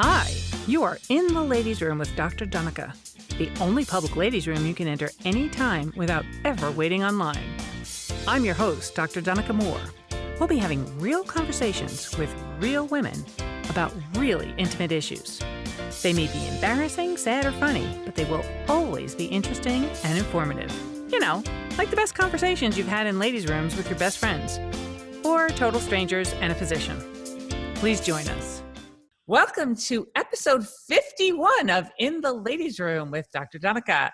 Hi, you are in the ladies' room with Dr. Donica, the only public ladies' room you can enter anytime without ever waiting online. I'm your host, Dr. Donica Moore. We'll be having real conversations with real women about really intimate issues. They may be embarrassing, sad, or funny, but they will always be interesting and informative. You know, like the best conversations you've had in ladies' rooms with your best friends, or total strangers and a physician. Please join us. Welcome to episode 51 of In the Ladies' Room with Dr. Donica.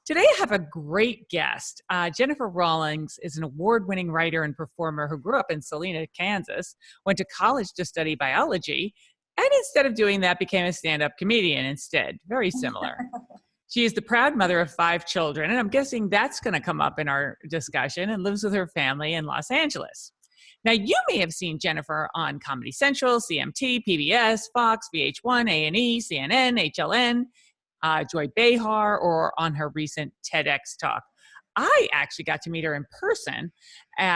Today I have a great guest. Jennifer Rawlings is an award-winning writer and performer who grew up in Salina, Kansas, went to college to study biology, and instead of doing that, became a stand-up comedian instead. Very similar. She is the proud mother of 5 children, and I'm guessing that's going to come up in our discussion, and lives with her family in Los Angeles. Now, you may have seen Jennifer on Comedy Central, CMT, PBS, Fox, VH1, A&E, CNN, HLN, Joy Behar, or on her recent TEDx talk. I actually got to meet her in person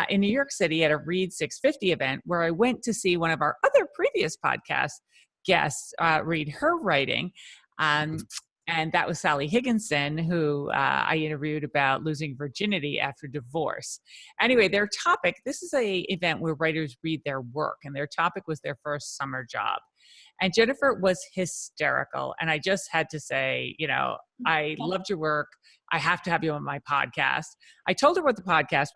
in New York City at a Read 650 event where I went to see one of our other previous podcast guests read her writing. And that was Sally Higginson, who I interviewed about losing virginity after divorce. Anyway, their topic, this is an event where writers read their work, and their topic was their first summer job. And Jennifer was hysterical. And I just had to say, you know, I loved your work. I have to have you on my podcast. I told her what the podcast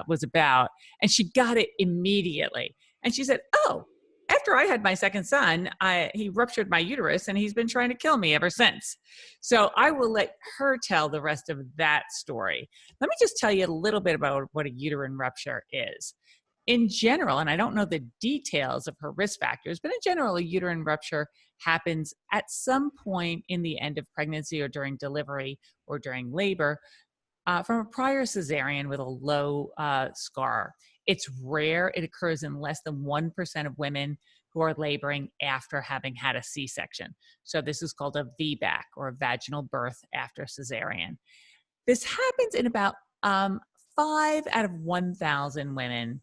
was about, and she got it immediately. And she said, oh, after I had my second son, he ruptured my uterus, and he's been trying to kill me ever since. So I will let her tell the rest of that story. Let me just tell you a little bit about what a uterine rupture is. In general, and I don't know the details of her risk factors, but in general, a uterine rupture happens at some point in the end of pregnancy or during delivery or during labor from a prior cesarean with a low scar. It's rare. It occurs in less than 1% of women who are laboring after having had a C-section. So this is called a VBAC, or a vaginal birth after cesarean. This happens in about 5 out of 1,000 women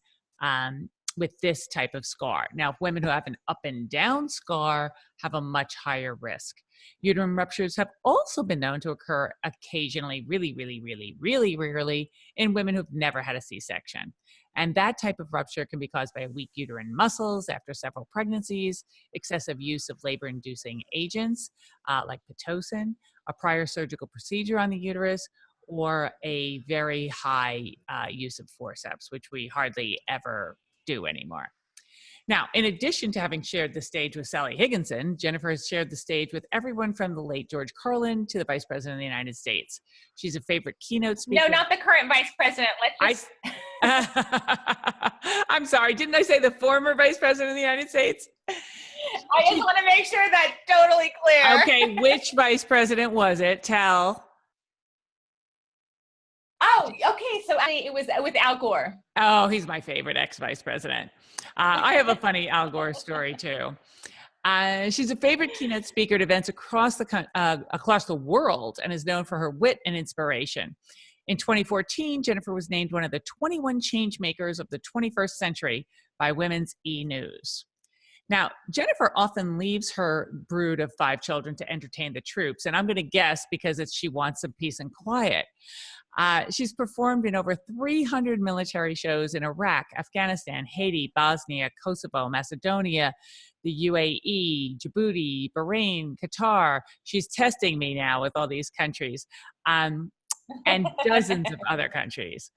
with this type of scar. Now, women who have an up and down scar have a much higher risk. Uterine ruptures have also been known to occur occasionally, really, really, really, really rarely, in women who've never had a C-section. And that type of rupture can be caused by weak uterine muscles after several pregnancies, excessive use of labor-inducing agents like Pitocin, a prior surgical procedure on the uterus, or a very high use of forceps, which we hardly ever do anymore. Now, in addition to having shared the stage with Sally Higginson, Jennifer has shared the stage with everyone from the late George Carlin to the Vice President of the United States. She's a favorite keynote speaker. No, not the current Vice President. Let's just... I'm sorry, didn't I say the former Vice President of the United States? I just want to make sure that's totally clear. Okay, which Vice President was it? Tell. Oh, okay. So it was with Al Gore. Oh, he's my favorite ex-Vice President. I have a funny Al Gore story too. She's a favorite keynote speaker at events across the world, and is known for her wit and inspiration. In 2014, Jennifer was named one of the 21 change makers of the 21st century by Women's E-News. Now, Jennifer often leaves her brood of 5 children to entertain the troops, and I'm going to guess because she wants some peace and quiet. She's performed in over 300 military shows in Iraq, Afghanistan, Haiti, Bosnia, Kosovo, Macedonia, the UAE, Djibouti, Bahrain, Qatar. She's testing me now with all these countries. And dozens of other countries.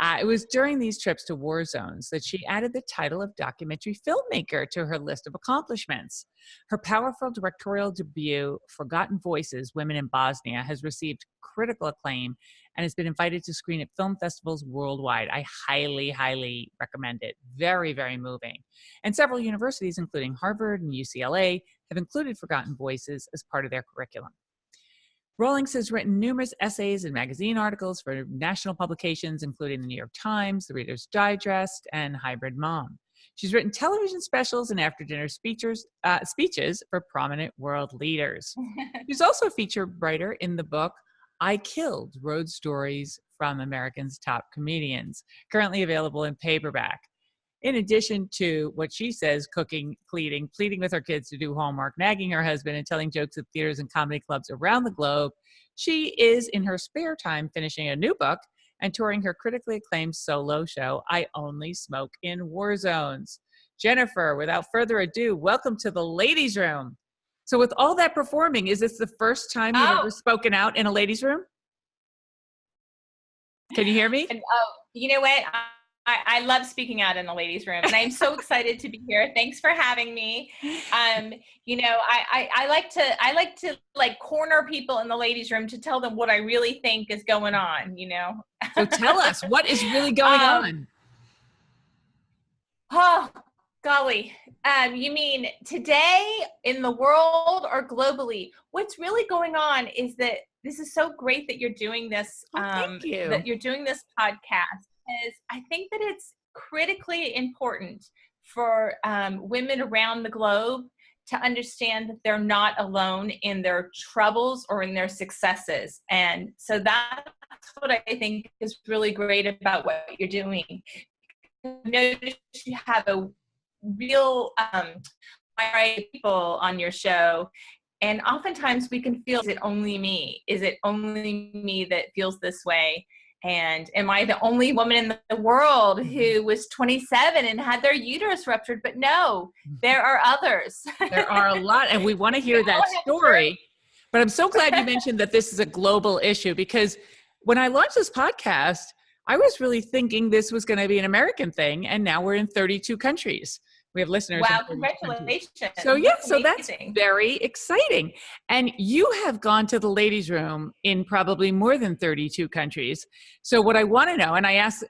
It was during these trips to war zones that she added the title of documentary filmmaker to her list of accomplishments. Her powerful directorial debut, Forgotten Voices, Women in Bosnia, has received critical acclaim and has been invited to screen at film festivals worldwide. I highly, highly recommend it. Very, very moving. And several universities, including Harvard and UCLA, have included Forgotten Voices as part of their curriculum. Rawlings has written numerous essays and magazine articles for national publications, including the New York Times, the Reader's Digest, and Hybrid Mom. She's written television specials and after-dinner speeches for prominent world leaders. She's also a featured writer in the book, I Killed: Road Stories from America's Top Comedians, currently available in paperback. in addition to what she says, cooking, cleaning, pleading with her kids to do homework, nagging her husband, and telling jokes at theaters and comedy clubs around the globe, she is in her spare time finishing a new book and touring her critically acclaimed solo show, I Only Smoke in War Zones. Jennifer, without further ado, welcome to the ladies' room. So with all that performing, is this the first time you've ever spoken out in a ladies' room? Can you hear me? And, you know what? I love speaking out in the ladies' room, and I'm so excited to be here. Thanks for having me. You know, I like to like corner people in the ladies' room to tell them what I really think is going on. You know. So tell us, what is really going on? Oh, golly. You mean today in the world or globally? What's really going on is that this is so great that you're doing this. Thank you. That you're doing this podcast. Is I think that it's critically important for women around the globe to understand that they're not alone in their troubles or in their successes. And so that's what I think is really great about what you're doing. Notice you have a real variety of people on your show, and oftentimes we can feel, is it only me? Is it only me that feels this way? And am I the only woman in the world who was 27 and had their uterus ruptured? But no, there are others. There are a lot, and we want to hear that story. But I'm so glad you mentioned that this is a global issue, because when I launched this podcast, I was really thinking this was going to be an American thing, and now we're in 32 countries. We have listeners. Wow, congratulations. So yeah, so that's very exciting. And you have gone to the ladies' room in probably more than 32 countries. So what I want to know, and I ask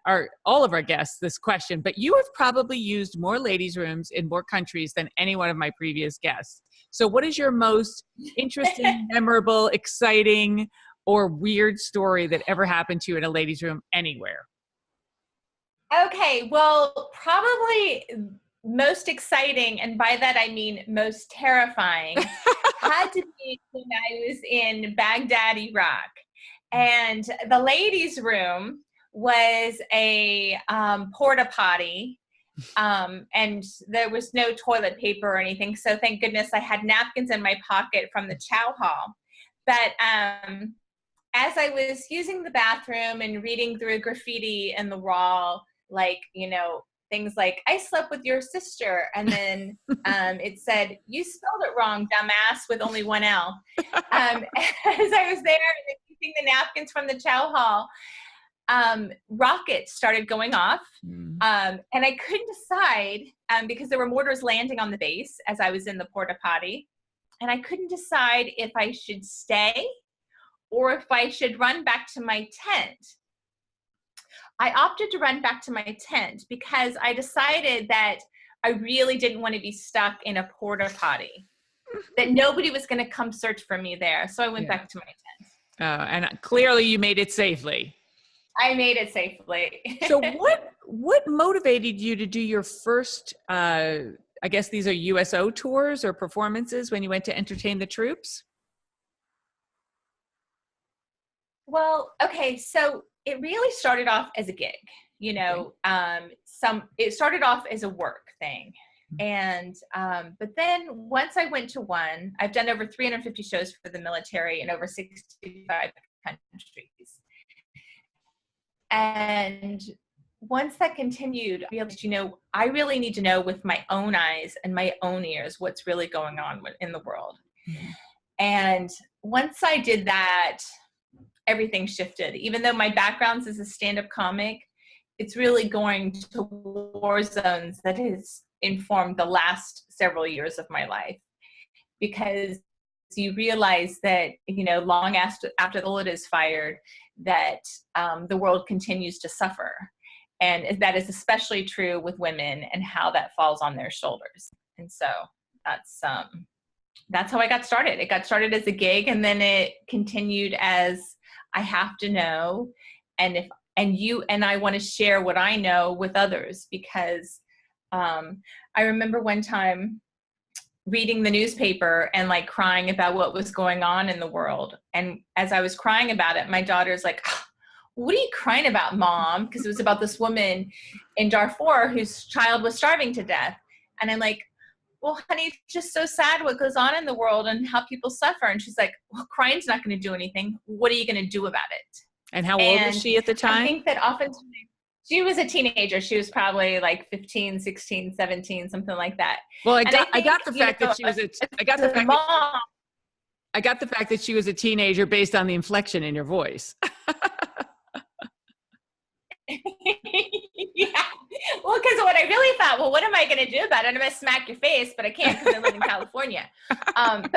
all of our guests this question, but you have probably used more ladies' rooms in more countries than any one of my previous guests. So what is your most interesting, memorable, exciting, or weird story that ever happened to you in a ladies' room anywhere? Okay, well, probably most exciting, and by that I mean most terrifying, had to be when I was in Baghdad, Iraq. And the ladies' room was a porta potty, and there was no toilet paper or anything. So thank goodness I had napkins in my pocket from the chow hall. But as I was using the bathroom and reading through graffiti in the wall, like, you know, things like, I slept with your sister. And then it said, you spelled it wrong, dumbass, with only one L. As I was there using the napkins from the chow hall, rockets started going off. And I couldn't decide because there were mortars landing on the base as I was in the porta potty. And I couldn't decide if I should stay or if I should run back to my tent. I opted to run back to my tent because I decided that I really didn't want to be stuck in a porta potty, that nobody was going to come search for me there. So I went back to my tent. And clearly you made it safely. I made it safely. So what motivated you to do your first, I guess these are USO tours or performances when you went to entertain the troops? Well, okay, so it really started off as a gig, you know, it started off as a work thing. And, but then once I went to one, I've done over 350 shows for the military in over 65 countries. And once that continued, I realized, you know, I really need to know with my own eyes and my own ears what's really going on in the world. Mm-hmm. And once I did that, everything shifted. Even though my background is a stand-up comic, it's really going to war zones that has informed the last several years of my life. Because you realize that, you know, long after the bullet is fired, that the world continues to suffer. And that is especially true with women and how that falls on their shoulders. And so that's how I got started. It got started as a gig, and then it continued as I have to know, and I want to share what I know with others, because I remember one time reading the newspaper and like crying about what was going on in the world. And as I was crying about it, my daughter's like, what are you crying about, Mom? Because it was about this woman in Darfur whose child was starving to death. And I'm like, well, honey, it's just so sad what goes on in the world and how people suffer. And she's like, well, crying's not going to do anything. What are you going to do about it? And how old was she at the time? I think that oftentimes she was a teenager. She was probably like 15, 16, 17, something like that. Well, I got the fact that she was I got the fact that she was a teenager based on the inflection in your voice. Yeah. Well, because what I really thought, well, what am I going to do about it? I'm going to smack your face, but I can't because I live in California. But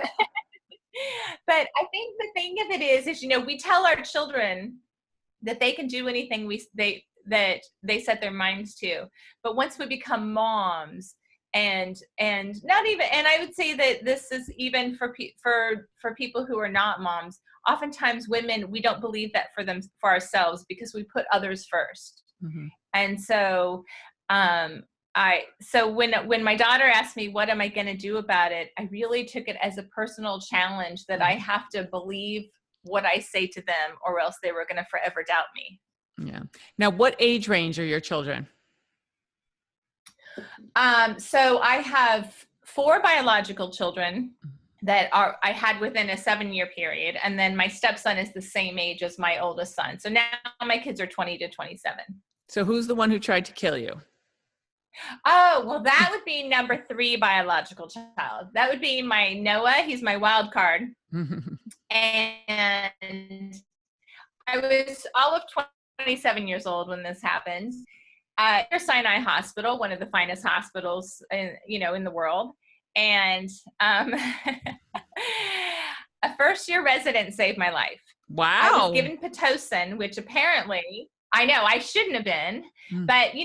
I think the thing of it is, you know, we tell our children that they can do anything that they set their minds to. But once we become moms, and not even, and I would say that this is even for people who are not moms. Oftentimes, women, we don't believe that for ourselves because we put others first. Mm-hmm. And so, when my daughter asked me, what am I going to do about it? I really took it as a personal challenge that I have to believe what I say to them, or else they were going to forever doubt me. Yeah. Now, what age range are your children? So I have 4 biological children that I had within a 7-year period. And then my stepson is the same age as my oldest son. So now my kids are 20 to 27. So who's the one who tried to kill you? Oh, well, that would be number 3 biological child. That would be my Noah. He's my wild card. And I was all of 27 years old when this happened. Sinai Hospital, one of the finest hospitals in the world. And a first-year resident saved my life. Wow. I was given Pitocin, which apparently, I know I shouldn't have been, but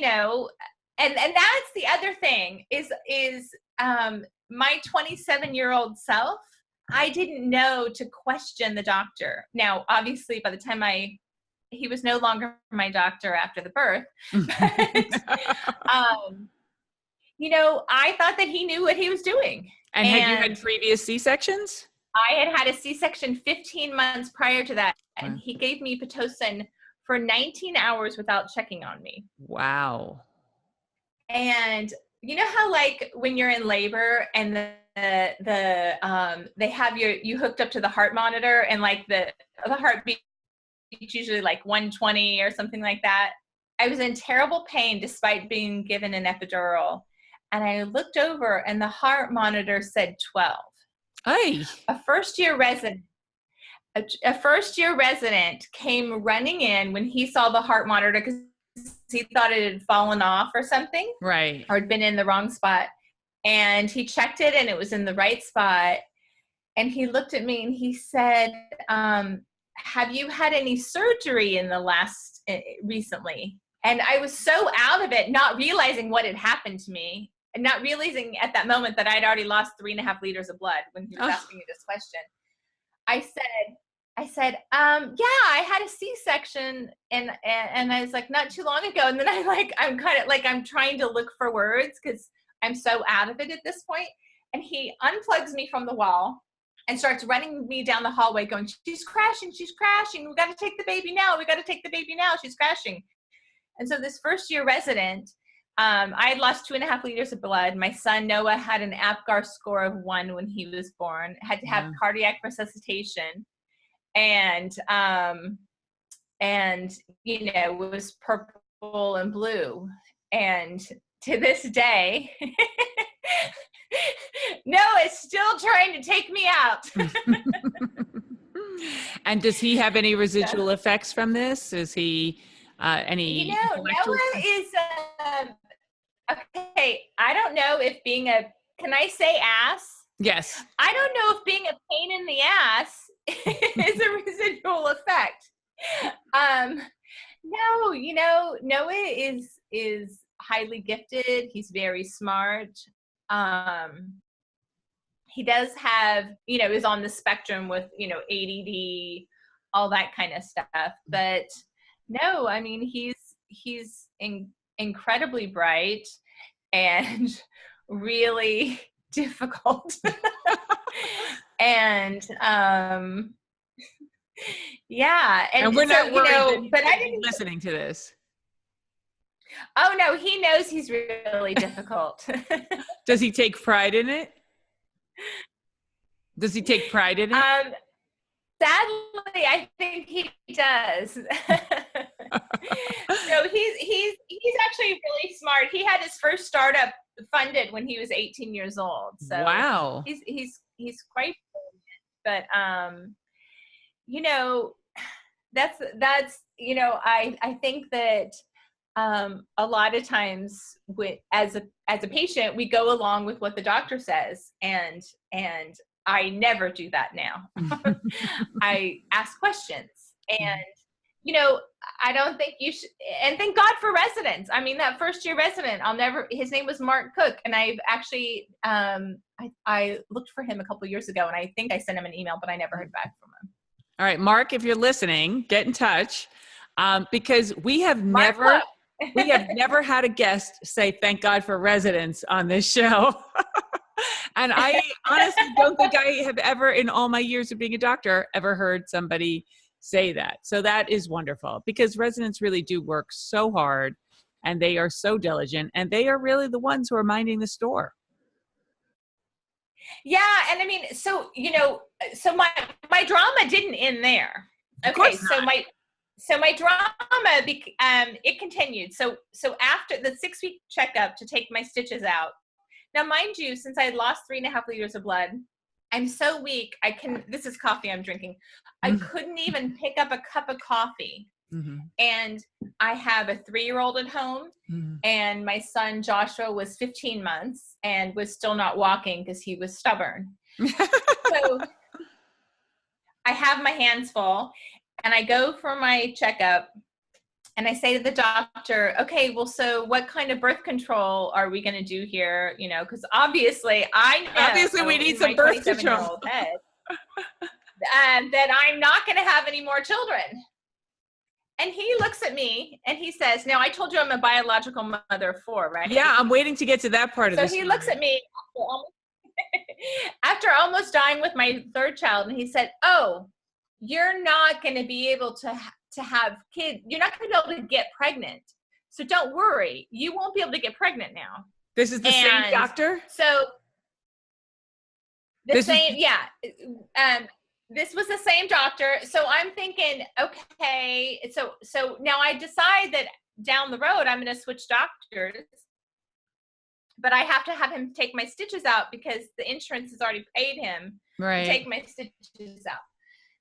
and that's the other thing is my 27-year-old self, I didn't know to question the doctor. Now, obviously, by the time he was no longer my doctor after the birth, but, I thought that he knew what he was doing. And had you had previous C-sections? I had a C-section 15 months prior to that, and he gave me Pitocin for 19 hours without checking on me. Wow. And you know how, like, when you're in labor and they have you hooked up to the heart monitor, and like the heartbeat is usually like 120 or something like that. I was in terrible pain despite being given an epidural. And I looked over and the heart monitor said 12. Hey. A first-year resident came running in when he saw the heart monitor because he thought it had fallen off or something. Right. Or had been in the wrong spot. And he checked it and it was in the right spot. And he looked at me and he said, have you had any surgery in the recently? And I was so out of it, not realizing what had happened to me, and not realizing at that moment that I'd already lost 3.5 liters of blood when he was asking me this question. I said, yeah, I had a C-section, and I was like, not too long ago. And then I'm kind of like, I'm trying to look for words because I'm so out of it at this point. And he unplugs me from the wall and starts running me down the hallway going, she's crashing. We got to take the baby now. She's crashing. And so this first-year resident, I had lost 2.5 liters of blood. My son Noah had an APGAR score of 1 when he was born, had to have cardiac resuscitation, and was purple and blue. And to this day, Noah's still trying to take me out. And does he have any residual effects from this? Is he any? Noah is okay. I don't know if can I say ass? Yes. I don't know if being a pain in the ass is a residual effect. No, Noah is highly gifted. He's very smart. He does have, is on the spectrum with, ADD, all that kind of stuff. But no, I mean, he's incredibly bright and really difficult. And Yeah. And And we're so, not worried that he's but I gonna be didn't, listening to this. oh no, he knows he's really difficult. Does he take pride in it? Does he take pride in it? Sadly, I think he does. So he's actually really smart. He had his first startup funded when he was 18 years old. So Wow. he's quite brilliant. But you know, that's I think that a lot of times as a patient, we go along with what the doctor says, and I never do that now. I ask questions, and I don't think you should. And thank God for residents. I mean, that first year resident, his name was Mark Cook, and I've actually I looked for him a couple years ago, and I think I sent him an email, but I never heard back from him. All right, Mark, if you're listening, get in touch, because we have Mark never had a guest say thank God for residents on this show. And I honestly don't think I have ever, in all my years of being a doctor, ever heard somebody say that. So that is wonderful, because residents really do work so hard, and they are so diligent, and they are really the ones who are minding the store. Yeah, and I mean, so so my drama didn't end there. Okay, so my drama it continued. So after the 6-week checkup to take my stitches out. Now, mind you, since I had lost 3.5 liters of blood, I'm so weak. This is coffee I'm drinking. I couldn't even pick up a cup of coffee. Mm-hmm. And I have a 3-year-old at home, and my son Joshua was 15 months and was still not walking because he was stubborn. So I have my hands full, and I go for my checkup. And I say to the doctor, okay, well, so what kind of birth control are we going to do here? Because obviously we need some birth control. Head, that I'm not going to have any more children. And he looks at me and he says, now I told you I'm a biological mother of 4, right? Yeah, I'm waiting to get to that part of the story. So he looks at me after almost dying with my 3rd child, and he said, oh, you're not going to be able to have kids. You're not going to be able to get pregnant. So don't worry. You won't be able to get pregnant now. This is the same doctor? So this was the same doctor. So I'm thinking, okay, so now I decide that down the road, I'm going to switch doctors, but I have to have him take my stitches out because the insurance has already paid him to take my stitches out.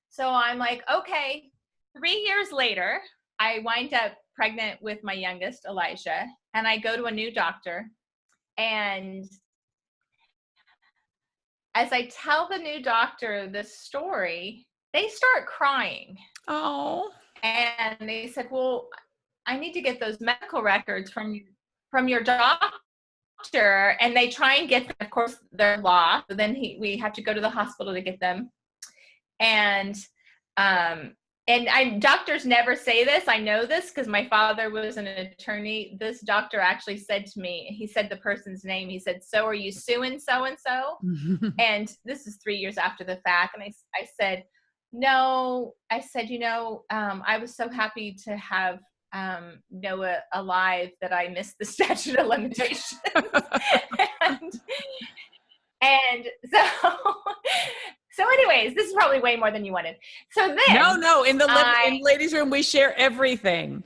So I'm like, okay. 3 years later, I wind up pregnant with my youngest, Elijah, and I go to a new doctor. And as I tell the new doctor this story, they start crying. Oh. And they said, well, I need to get those medical records from your doctor. And they try and get them. Of course, they're lost. So then we have to go to the hospital to get them. And doctors never say this. I know this because my father was an attorney. This doctor actually said to me, he said the person's name. He said, so are you suing so-and-so? And this is 3 years after the fact. And I said, no. I said, I was so happy to have Noah alive that I missed the statute of limitations. and so anyways, this is probably way more than you wanted. So then No, in the ladies' room, we share everything.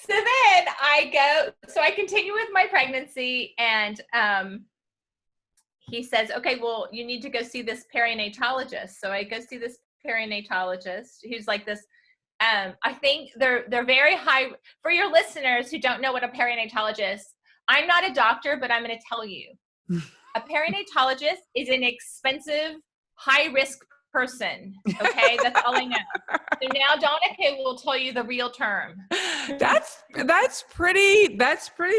So then I continue with my pregnancy, and he says, okay, well, you need to go see this perinatologist. So I go see this perinatologist who's like this, I think they're very high. For your listeners who don't know what a perinatologist, I'm not a doctor, but I'm going to tell you. A perinatologist is an expensive, high-risk person. Okay, that's all I know. So now Donica will tell you the real term. That's pretty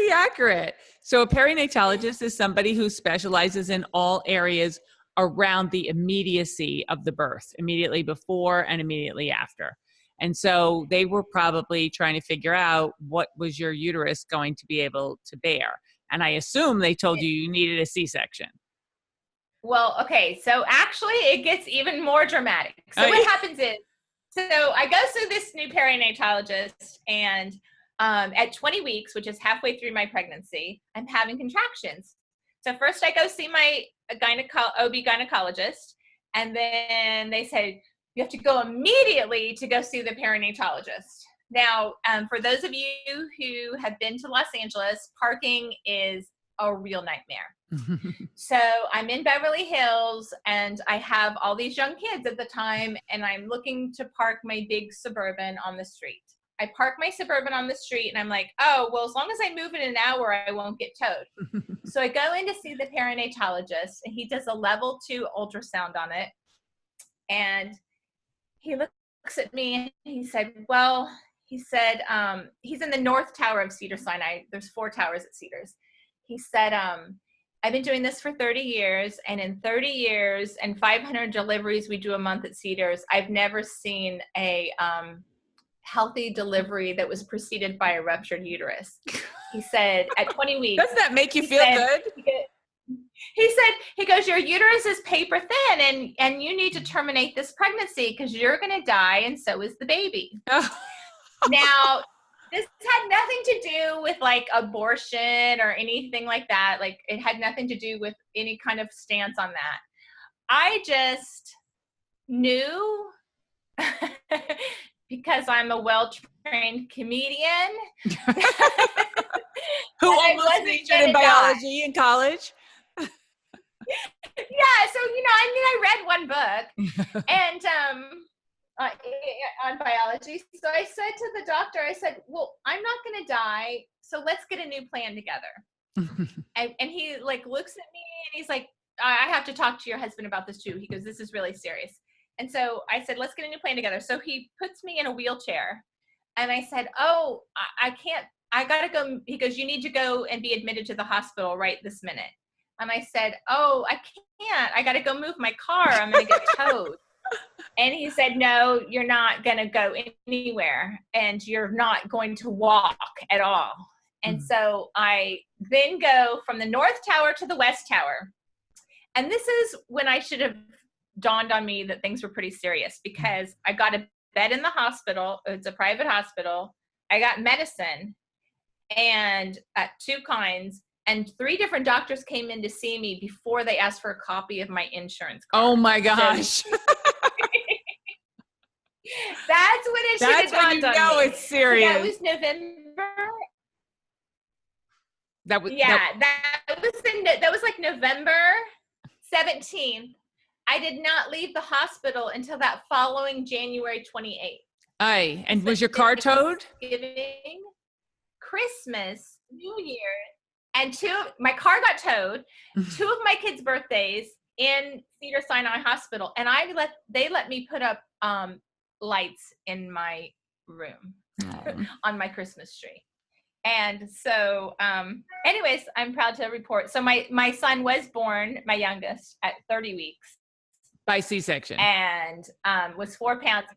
accurate. So a perinatologist is somebody who specializes in all areas around the immediacy of the birth, immediately before and immediately after. And so they were probably trying to figure out what was your uterus going to be able to bear. And I assume they told you needed a C-section. Well, okay. So actually it gets even more dramatic. So what happens is, so I go see this new perinatologist, and at 20 weeks, which is halfway through my pregnancy, I'm having contractions. So first I go see my OB gynecologist, and then they said, you have to go immediately to go see the perinatologist. Now, for those of you who have been to Los Angeles, parking is a real nightmare. So I'm in Beverly Hills, and I have all these young kids at the time, and I'm looking to park my big Suburban on the street. I park my Suburban on the street, and I'm like, oh, well, as long as I move in an hour, I won't get towed. So I go in to see the perinatologist, and he does a level 2 ultrasound on it. And he looks at me, and he said, well, he's in the North Tower of Cedars-Sinai. There's 4 towers at Cedars. He said, I've been doing this for 30 years, and in 30 years and 500 deliveries we do a month at Cedars, I've never seen a healthy delivery that was preceded by a ruptured uterus. He said, at 20 weeks. Doesn't that make you feel good? He goes, your uterus is paper thin, and you need to terminate this pregnancy because you're going to die, and so is the baby. Oh. Now, this had nothing to do with like abortion or anything like that. Like, it had nothing to do with any kind of stance on that. I just knew because I'm a well-trained comedian who almost majored in biology in college. Yeah, so I read one book and on biology. So I said to the doctor, I said, well, I'm not going to die, so let's get a new plan together. and he like looks at me, and he's like, I have to talk to your husband about this too. He goes, this is really serious. And so I said, let's get a new plan together. So he puts me in a wheelchair, and I said, oh, I can't, I got to go. He goes, you need to go and be admitted to the hospital right this minute. And I said, oh, I can't. I got to go move my car. I'm going to get towed. And he said, no, you're not going to go anywhere, and you're not going to walk at all. And so I then go from the North Tower to the West Tower. And this is when I should have dawned on me that things were pretty serious, because I got a bed in the hospital. It's a private hospital. I got medicine, and 2 kinds. And 3 different doctors came in to see me before they asked for a copy of my insurance card. Oh my gosh. So, that's when it should have dawned on me. No, it's serious. That was November. That was like November 17th. I did not leave the hospital until that following January 28th. Aye, and was your car towed? Thanksgiving, Christmas, New Year, and my car got towed. 2 of my kids' birthdays in Cedars-Sinai Hospital, and they let me put up lights in my room on my Christmas tree. And so anyways, I'm proud to report. So my son was born, my youngest, at 30 weeks. By C-section. And was 4 pounds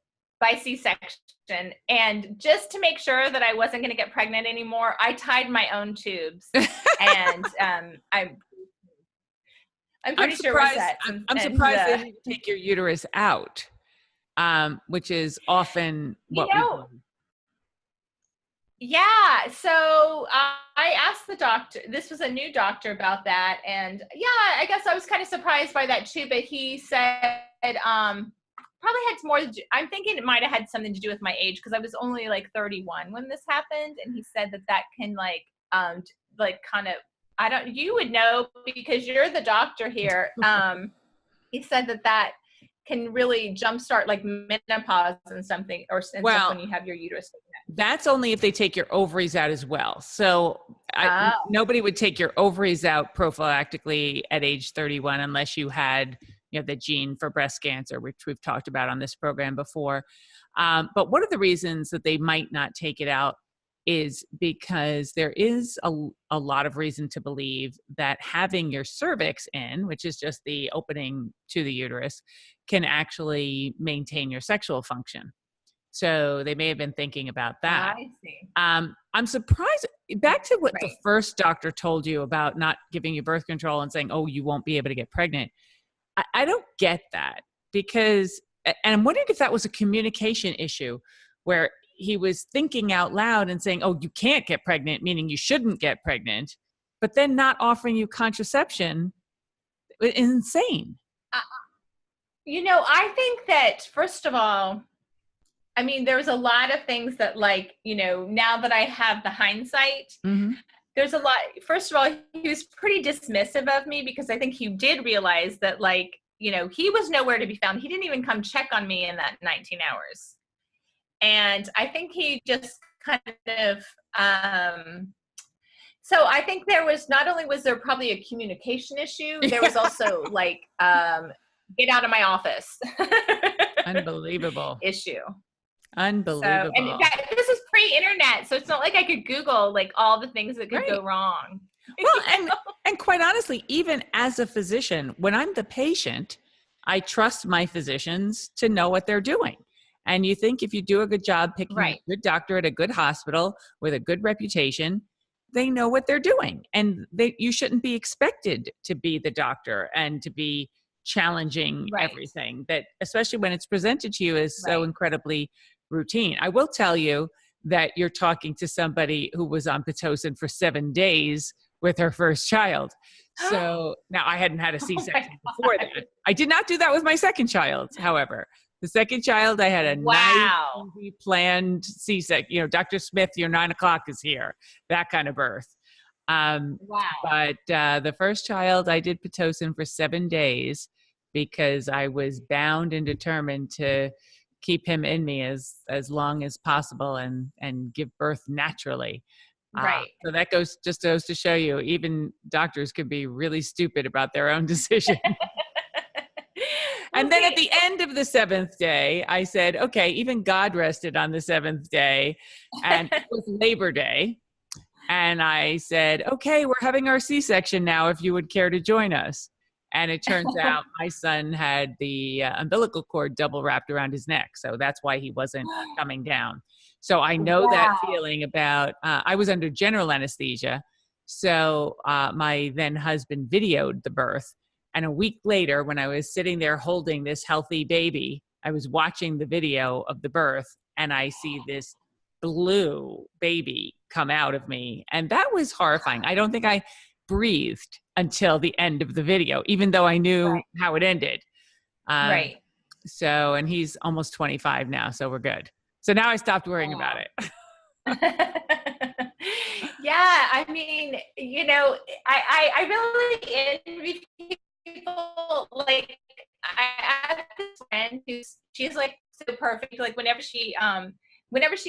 by C-section. And just to make sure that I wasn't going to get pregnant anymore, I tied my own tubes. And I'm pretty sure we're set. I'm surprised they didn't take your uterus out, which is often what we do. Yeah, so I asked the doctor, this was a new doctor, about that, and yeah, I guess I was kind of surprised by that too, but he said probably had more, I'm thinking it might have had something to do with my age, because I was only like 31 when this happened, and he said that can you would know because you're the doctor here. He said that can really jumpstart like menopause and something, or stuff when you have your uterus. That's only if they take your ovaries out as well. So nobody would take your ovaries out prophylactically at age 31 unless you had the gene for breast cancer, which we've talked about on this program before. But one of the reasons that they might not take it out is because there is a lot of reason to believe that having your cervix in, which is just the opening to the uterus, can actually maintain your sexual function. So they may have been thinking about that. I see. I'm surprised, back to what the first doctor told you about not giving you birth control and saying, oh, you won't be able to get pregnant. I don't get that because, and I'm wondering if that was a communication issue where he was thinking out loud and saying, oh, you can't get pregnant, meaning you shouldn't get pregnant, but then not offering you contraception is insane. I think that, first of all, I mean, there's a lot of things that, like, now that I have the hindsight, there's a lot. First of all, he was pretty dismissive of me because I think he did realize that, like, he was nowhere to be found. He didn't even come check on me in that 19 hours. And I think he just kind of, so I think there was, not only was there probably a communication issue, there was also like, get out of my office. Unbelievable. issue. Unbelievable. So, and this is pre-internet, so it's not like I could Google like all the things that could go wrong. Well, and quite honestly, even as a physician, when I'm the patient, I trust my physicians to know what they're doing. And you think if you do a good job picking a good doctor at a good hospital with a good reputation, they know what they're doing. And you shouldn't be expected to be the doctor and to be challenging everything, that especially when it's presented to you as so incredibly routine. I will tell you that you're talking to somebody who was on Pitocin for 7 days with her first child. So now I hadn't had a C-section before that. I did not do that with my second child, however. The second child, I had a nice, easy, planned C-section. Dr. Smith, your 9 o'clock is here. That kind of birth. But the first child, I did Pitocin for 7 days because I was bound and determined to keep him in me as long as possible and give birth naturally. So that goes to show you, even doctors can be really stupid about their own decision. And then at the end of the 7th day, I said, okay, even God rested on the 7th day, and it was Labor Day. And I said, okay, we're having our C-section now, if you would care to join us. And it turns out my son had the umbilical cord double wrapped around his neck. So that's why he wasn't coming down. So I know that feeling about, I was under general anesthesia. So my then husband videoed the birth. And a week later, when I was sitting there holding this healthy baby, I was watching the video of the birth and I see this blue baby come out of me. And that was horrifying. I don't think I breathed until the end of the video, even though I knew how it ended. So, and he's almost 25 now, so we're good. So now I stopped worrying about it. Yeah, I mean, I really envy people. Like, I have this friend she's like so perfect. Like whenever she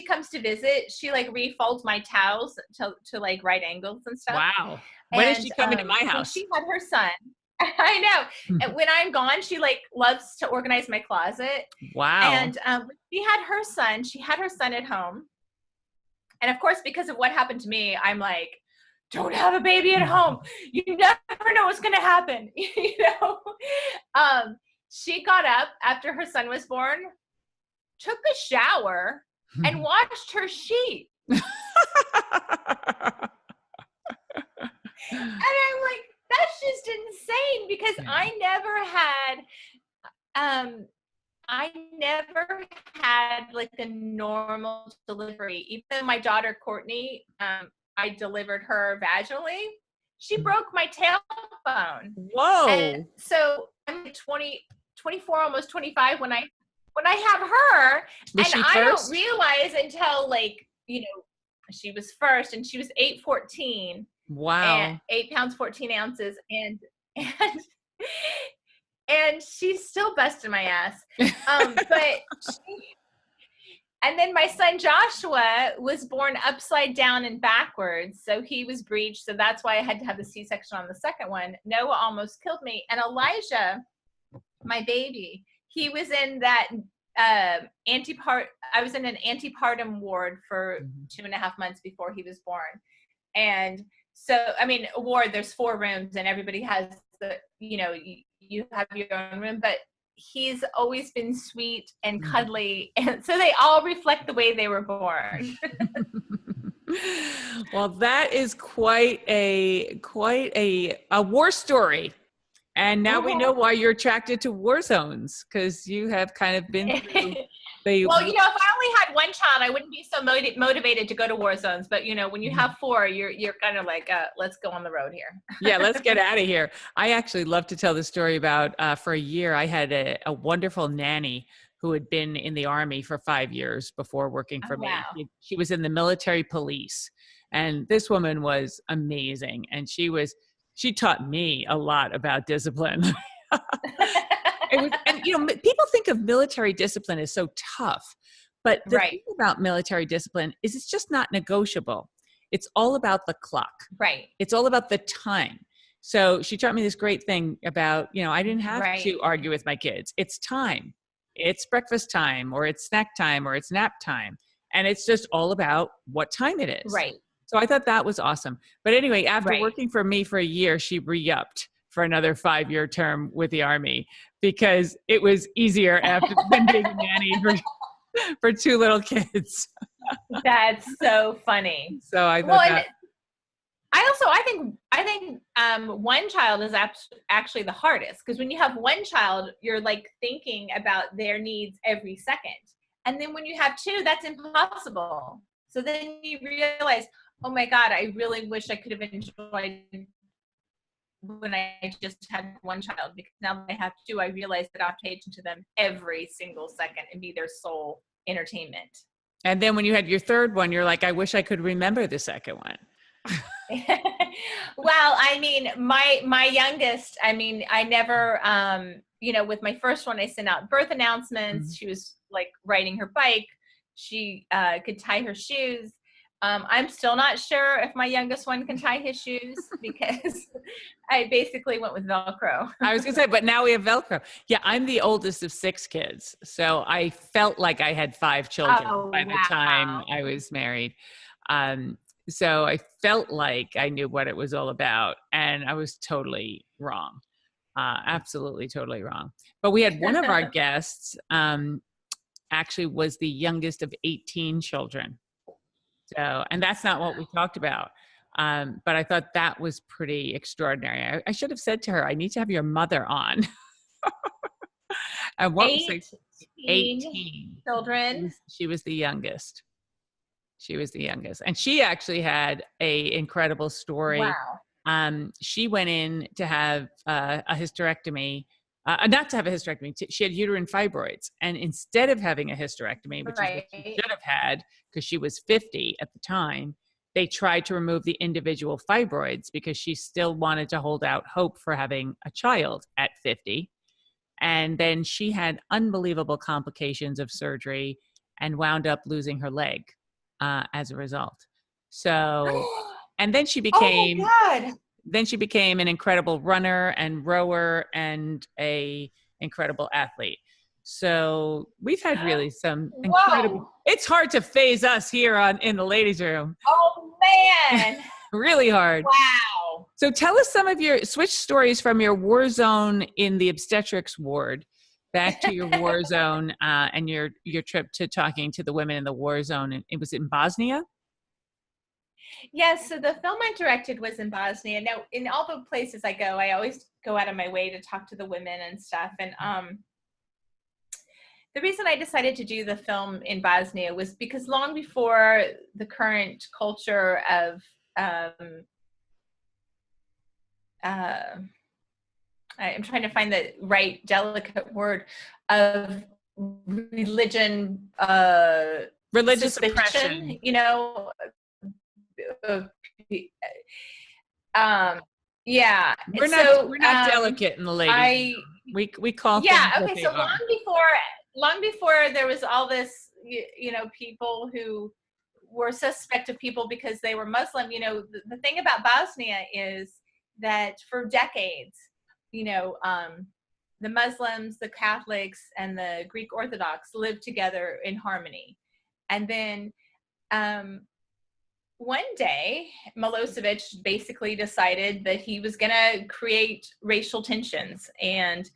comes to visit, she like refolds my towels to like right angles and stuff. Wow. When is she coming to my house? She had her son. I know. And when I'm gone, she like loves to organize my closet. Wow. And she had her son at home. And of course, because of what happened to me, I'm like, don't have a baby at home. You never know what's going to happen. She got up after her son was born, took a shower, and washed her sheet. And I'm like, that's just insane, because I never had like a normal delivery. Even my daughter Courtney, I delivered her vaginally. She broke my tailbone. Whoa. And so I'm 24, almost 25 when I have her. I don't realize until like, she was first, and she was 8'14". Wow. And 8 pounds, 14 ounces. And she's still busting my ass. And then my son Joshua was born upside down and backwards. So he was breached. So that's why I had to have the C-section on the second one. Noah almost killed me. And Elijah, my baby, he was in that I was in an antepartum ward for 2.5 months before he was born. And so, I mean, a ward, there's 4 rooms and everybody has you have your own room, but he's always been sweet and cuddly. And so they all reflect the way they were born. Well, that is quite a war story. And now we know why you're attracted to war zones, because you have kind of been through the. Well, if I only had one child, I wouldn't be so motivated to go to war zones. But when you have four, you're kind of like, let's go on the road here. Yeah, let's get out of here. I actually love to tell the story about for a year, I had a wonderful nanny who had been in the Army for 5 years before working for me. Wow. She was in the military police. And this woman was amazing. And she taught me a lot about discipline. People think of military discipline as so tough, but the thing about military discipline is it's just not negotiable. It's all about the clock. Right. It's all about the time. So she taught me this great thing about, I didn't have to argue with my kids. It's time. It's breakfast time, or it's snack time, or it's nap time. And it's just all about what time it is. Right. So I thought that was awesome. But anyway, after working for me for a year, she re-upped for another 5-year term with the Army, because it was easier after than being a nanny for 2 little kids. That's so funny. So I thought I think one child is actually the hardest, because when you have one child, you're like thinking about their needs every second. And then when you have 2, that's impossible. So then you realize, oh my God, I really wish I could have enjoyed when I just had one child, because now that I have 2, I realize that I have to pay attention to them every single second and be their sole entertainment. And then when you had your 3rd one, you're like, I wish I could remember the 2nd one. Well, I mean, my youngest, I mean, I never, with my first one, I sent out birth announcements. Mm-hmm. She was like riding her bike. She could tie her shoes. I'm still not sure if my youngest one can tie his shoes, because I basically went with Velcro. I was going to say, but now we have Velcro. Yeah, I'm the oldest of 6 kids. So I felt like I had 5 children by the time I was married. So I felt like I knew what it was all about, and I was totally wrong. Absolutely, totally wrong. But we had one of our guests actually was the youngest of 18 children. So, and that's not what we talked about. But I thought that was pretty extraordinary. I should have said to her, I need to have your mother on. And what 18 children. She was the youngest. And she actually had a incredible story. Wow. She went in to have a hysterectomy, not to have a hysterectomy. She had uterine fibroids. And instead of having a hysterectomy, which is what she should have had, because she was 50 at the time, they tried to remove the individual fibroids because she still wanted to hold out hope for having a child at 50. And then she had unbelievable complications of surgery and wound up losing her leg as a result. So, and then she became, then she became an incredible runner and rower and a incredible athlete. So we've had really some incredible, it's hard to phase us here in the ladies' room. Oh man. Really hard. Wow. So tell us some of your switch stories from your war zone in the obstetrics ward back to your war zone and your trip to talking to the women in the war zone. And it was in Bosnia? Yes. So the film I directed was in Bosnia. Now, in all the places I go, I always go out of my way to talk to the women and stuff. And the reason I decided to do the film in Bosnia was because long before the current culture of I'm trying to find the right delicate word of religion, religious suspicion, oppression. Yeah. We're not delicate in the ladies. We call things okay. So long before there was all this, people who were suspect of people because they were Muslim. The thing about Bosnia is that for decades, the Muslims, the Catholics, and the Greek Orthodox lived together in harmony. And then one day, Milosevic basically decided that he was going to create racial tensions. And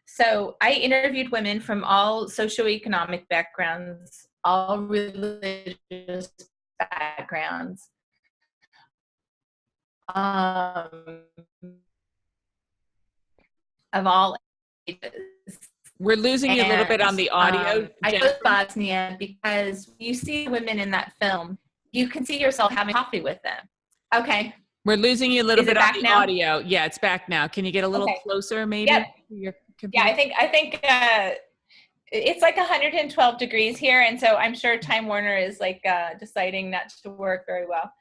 so I interviewed women from all socioeconomic backgrounds, all religious backgrounds. of all ages. We're losing you a little bit on the audio. I chose Bosnia because you see women in that film, you can see yourself having coffee with them. Okay. We're losing you a little bit on the now? audio. Yeah, it's back now. Can you get a little closer, maybe? Yep. To your computer? Yeah, I think it's like 112 degrees here, and so I'm sure Time Warner is like deciding not to work very well.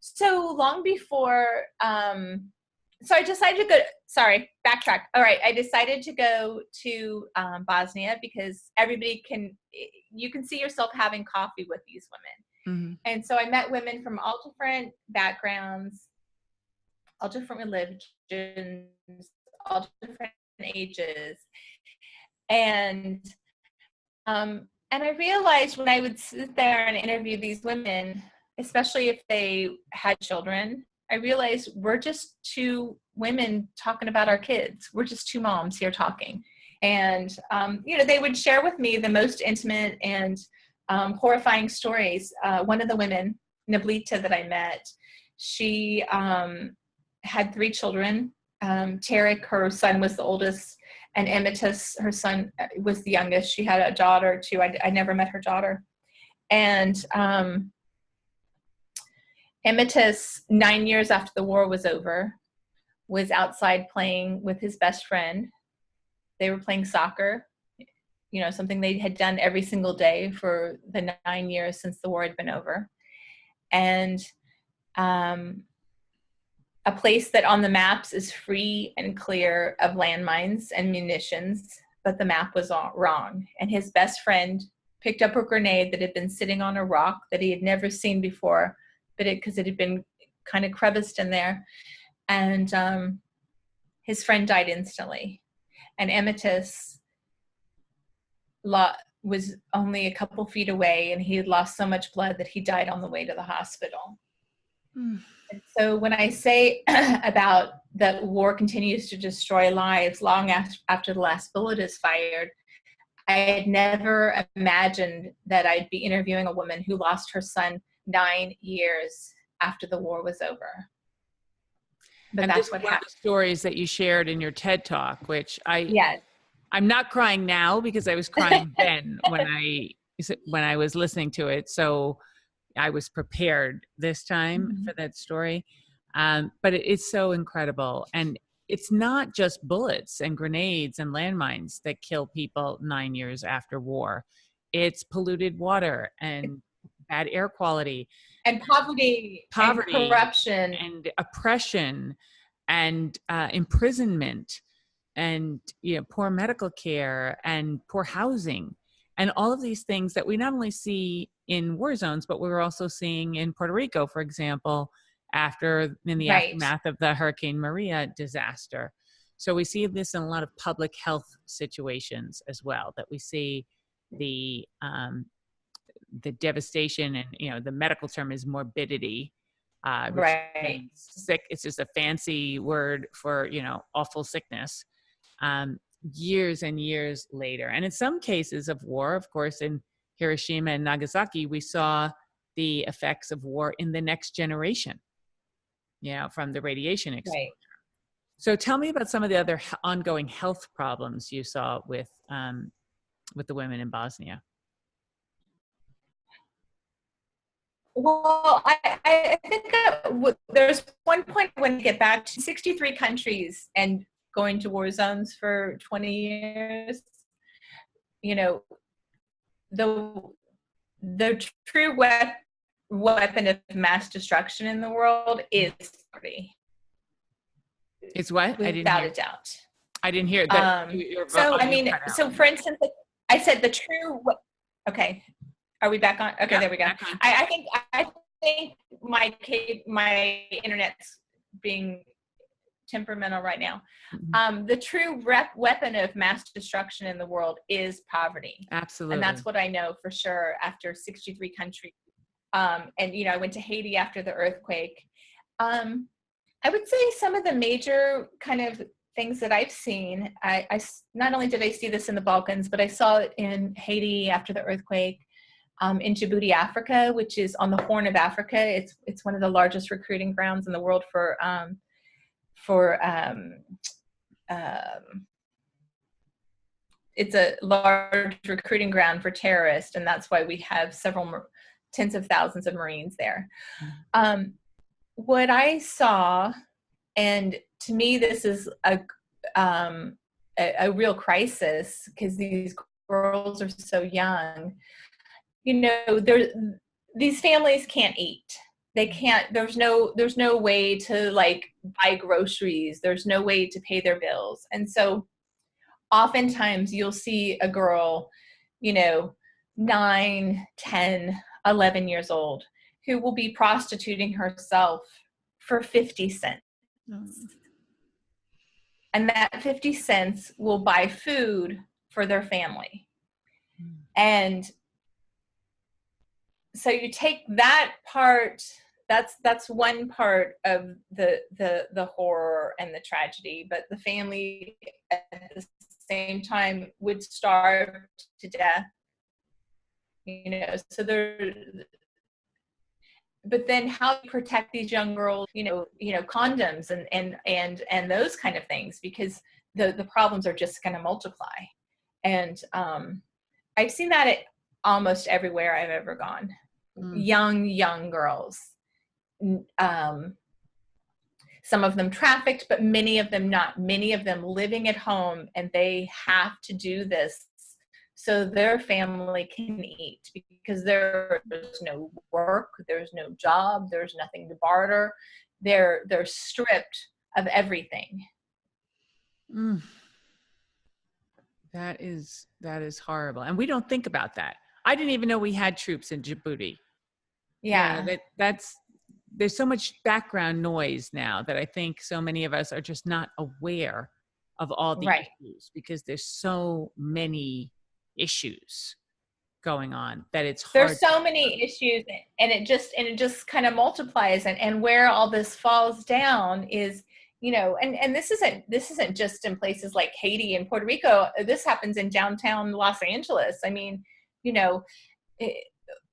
So long before, so I decided to go. Sorry, backtrack. All right, I decided to go to Bosnia because you can see yourself having coffee with these women. Mm-hmm. And so I met women from all different backgrounds, all different religions, all different ages. And I realized when I would sit there and interview these women, especially if they had children, I realized we're just two women talking about our kids. We're just two moms here talking. And, they would share with me the most intimate and horrifying stories. One of the women, Nablita, that I met, she had 3 children. Tarek, her son, was the oldest, and Emitus, her son, was the youngest. She had a daughter too. I never met her daughter. And Emitus, 9 years after the war was over, was outside playing with his best friend. They were playing soccer, something they had done every single day for the 9 years since the war had been over. And a place that on the maps is free and clear of landmines and munitions, but the map was all wrong. And his best friend picked up a grenade that had been sitting on a rock that he had never seen before, because it had been kind of creviced in there. And his friend died instantly. And Emitus was only a couple feet away, and he had lost so much blood that he died on the way to the hospital. And so when I say about that war continues to destroy lives long after the last bullet is fired, I had never imagined that I'd be interviewing a woman who lost her son 9 years after the war was over. But and that's what happened. The stories that you shared in your TED Talk, which I'm not crying now because I was crying then when I was listening to it. So I was prepared this time for that story. But it's so incredible. And it's not just bullets and grenades and landmines that kill people 9 years after war. It's polluted water and bad air quality. And poverty and corruption. And oppression and imprisonment and poor medical care and poor housing. And all of these things that we not only see in war zones, but we were also seeing in Puerto Rico, for example, in the aftermath of the Hurricane Maria disaster. So we see this in a lot of public health situations as well, that we see the devastation, and the medical term is morbidity. Which means sick. It's just a fancy word for awful sickness. Years and years later. And in some cases of war, of course, in Hiroshima and Nagasaki, we saw the effects of war in the next generation, from the radiation exposure. Right. So tell me about some of the other ongoing health problems you saw with the women in Bosnia. Well, I think there's one point when we get back to 63 countries and going to war zones for 20 years, the true weapon of mass destruction in the world is poverty. It's what? Without a doubt. I didn't hear that. So for instance, I said the true. Okay, are we back on? Okay, yeah, there we go. I think my internet's being temperamental right now. The true weapon of mass destruction in the world is poverty. Absolutely. And that's what I know for sure after 63 countries. And I went to Haiti after the earthquake. I would say some of the major kind of things that I've seen, I not only did I see this in the Balkans, but I saw it in Haiti after the earthquake, in Djibouti, Africa, which is on the Horn of Africa. It's one of the largest recruiting grounds in the world for it's a large recruiting ground for terrorists, and that's why we have several tens of thousands of Marines there. What I saw, and to me this is a real crisis because these girls are so young. These families can't eat. They can't. There's no way to like buy groceries. There's no way to pay their bills, and so oftentimes you'll see a girl, 9, 10, 11 years old, who will be prostituting herself for 50 cents. And that 50 cents will buy food for their family. And so you take that part, that's one part of the horror and the tragedy, but the family at the same time would starve to death, so but then how do you protect these young girls, condoms and those kind of things, because the problems are just going to multiply. And I've seen that at almost everywhere I've ever gone. Young girls, some of them trafficked, but many of them not. Many of them living at home, and they have to do this so their family can eat, because there's no work, there's no job, there's nothing to barter. They're stripped of everything. That is horrible, and we don't think about that. I didn't even know we had troops in Djibouti. Yeah, there's so much background noise now that I think so many of us are just not aware of all the issues, because there's so many issues going on that it's hard. There's so many issues, and it just kind of multiplies, and where all this falls down is, and this isn't just in places like Haiti and Puerto Rico. This happens in downtown Los Angeles. I mean,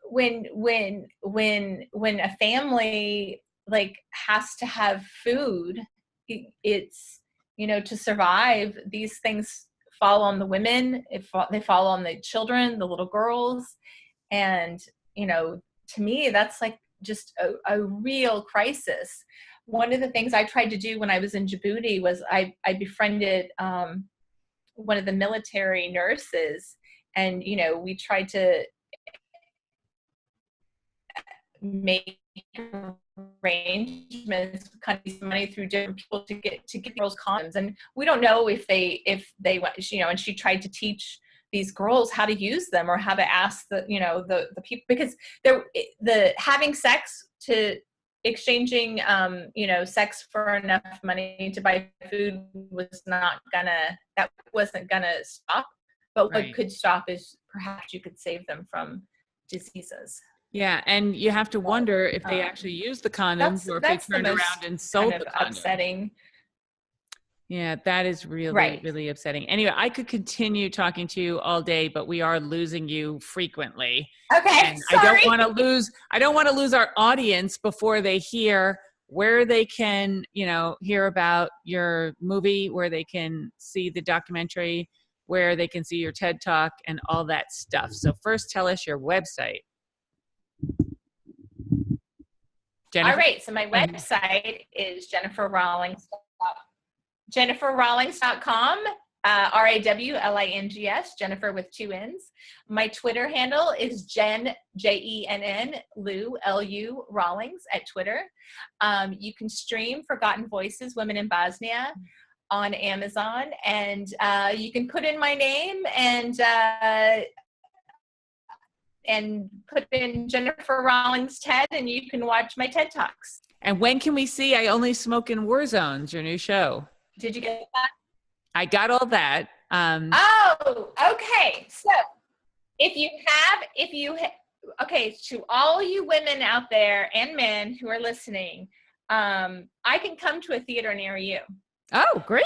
when a family like has to have food, it's, to survive, these things fall on the women, they fall on the children, the little girls. And, to me, that's like just a real crisis. One of the things I tried to do when I was in Djibouti was I befriended one of the military nurses, and, we tried to make arrangements, kind of money through different people to get girls condoms. And we don't know if they went, and she tried to teach these girls how to use them, or how to ask the people, because the having sex to exchanging sex for enough money to buy food wasn't gonna stop. But what could stop is perhaps you could save them from diseases. Yeah, and you have to wonder if they actually use the condoms, or if they turned around and sold the condoms. Upsetting. Yeah, that is really, really upsetting. Anyway, I could continue talking to you all day, but we are losing you frequently. Okay, and sorry. I don't want to lose our audience before they hear where they can, hear about your movie, where they can see the documentary, where they can see your TED Talk and all that stuff. So first, tell us your website. Jennifer? All right, so my website is jenniferrawlings.com, Rawlings, Jennifer with 2 N's. My Twitter handle is Jenn, Jenn, Lou, Lu, Rawlings at Twitter. You can stream Forgotten Voices, Women in Bosnia on Amazon, and you can put in my name and put in Jennifer Rawlings TED, and you can watch my TED Talks. And when can we see I Only Smoke in War Zones, your new show? Did you get that? I got all that. Oh, okay. So to all you women out there and men who are listening, I can come to a theater near you. Oh, great.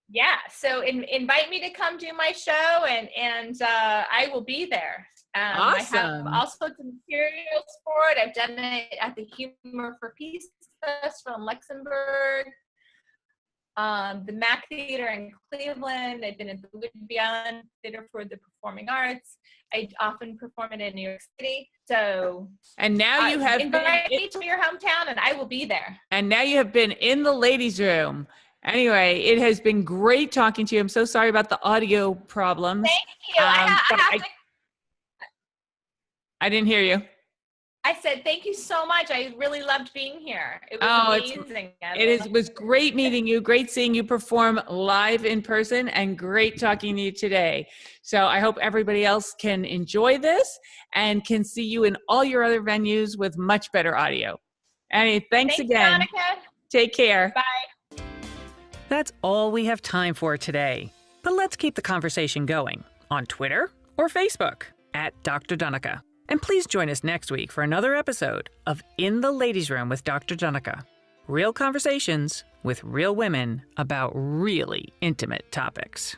Yeah. So invite me to come do my show, and I will be there. Awesome. I have all sorts of materials for it. I've done it at the Humor for Peace Festival in Luxembourg. the Mac Theater in Cleveland. I've been at the Whidbey Island Theater for the Performing Arts. I often perform it in New York City. So, and now you have invite me to your hometown, and I will be there. And now you have been in the ladies' room. Anyway, it has been great talking to you. I'm so sorry about the audio problems. Thank you. I didn't hear you. I said, thank you so much. I really loved being here. It was amazing. It was great meeting you, great seeing you perform live in person, and great talking to you today. So I hope everybody else can enjoy this and can see you in all your other venues with much better audio. Anyway, thanks again. Monica. Take care. Bye. That's all we have time for today. But let's keep the conversation going on Twitter or Facebook at Dr. Donica. And please join us next week for another episode of In the Ladies' Room with Dr. Donica. Real conversations with real women about really intimate topics.